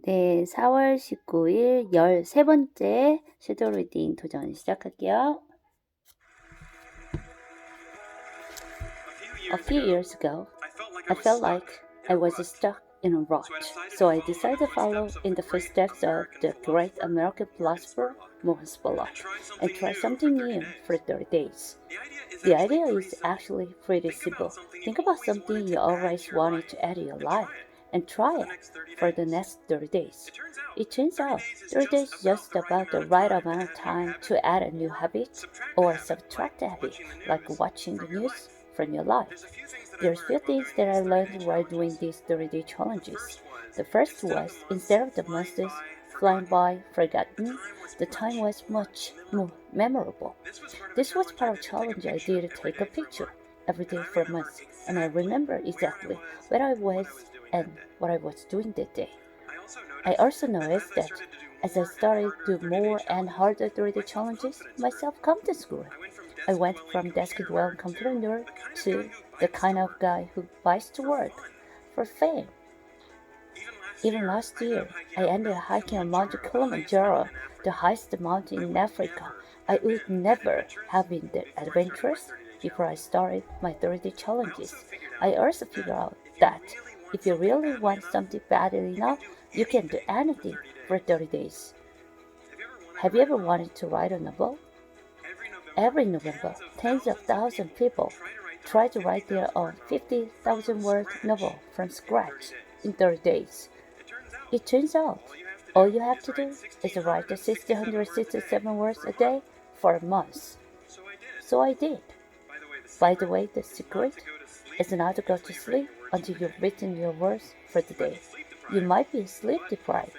네, 4월 19일 13번째 섀도우 리딩 도전 시작할게요. A few years ago, I felt like I was stuck in a rut, so I decided to follow in the footsteps of the great American philosopher Mohan and try something new for 30 days. The idea is actually pretty simple. Think about something you always wanted to add to your life and try it for the next 30 days. It turns out 30 days is just about the right amount of time to add a new habit or subtract a habit, like watching the news from your life. There's few things that I learned while doing these 30-day challenges. The first was, instead of the months flying by forgotten, the time was much more memorable. This was part of challenge I did to take a picture every day for a month, and I remember exactly where I was and what I was doing that day. I also noticed that as I started to do more and harder 30-day challenges, my self-confidence grew. I went from desk-dwelling computer nerd to the kind of guy who buys to work for fame. Even last year, I ended up hiking on Mount Kilimanjaro, the highest mountain in Africa. I would never have been that adventurous before I started my 30-day challenges. I also figured out that if you really want something badly enough, you can do anything for 30 days. Have you ever wanted to write a novel? Every November, tens of thousands of people try to write their own 50,000 word novel from scratch in 30 days. It turns out all you have to do is write 667 words a day for a month. So I did. By the way, the secret is not to go to sleep until you've written your words for the day. You might be sleep deprived,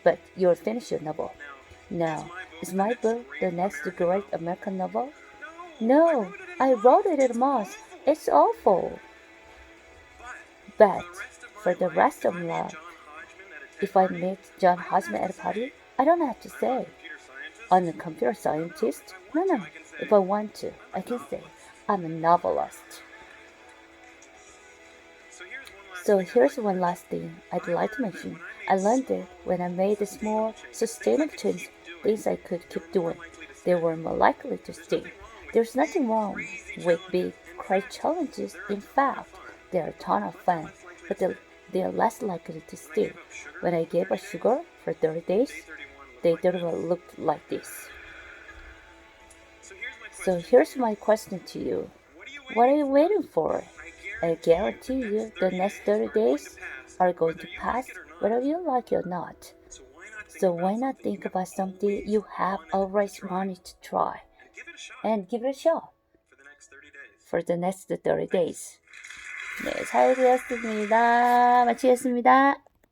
but you'll finish your novel. Now, is my book the next great American novel? No, I wrote it in a month. It's awful. But for the rest of my life, if I meet John Hodgman at a party, I don't have to say, I'm a computer scientist. No. If I want to, I can say, I'm a novelist. So here's one last thing I'd like to mention. I learned it when I made the small, sustainable changes, things I could keep doing. They were more likely to stick. There's nothing wrong with big, great challenges. In fact, they're a ton of fun, but they're less likely to stick. When I gave up sugar for 30 days, they didn't look like this. So here's my question to you. What are you waiting for? I guarantee you the next 30 days are going to pass whether you like it or not. So why not think about something you have always wanted to try and give it a shot for the next 30 days. 네, 잘 되었습니다. 마치겠습니다.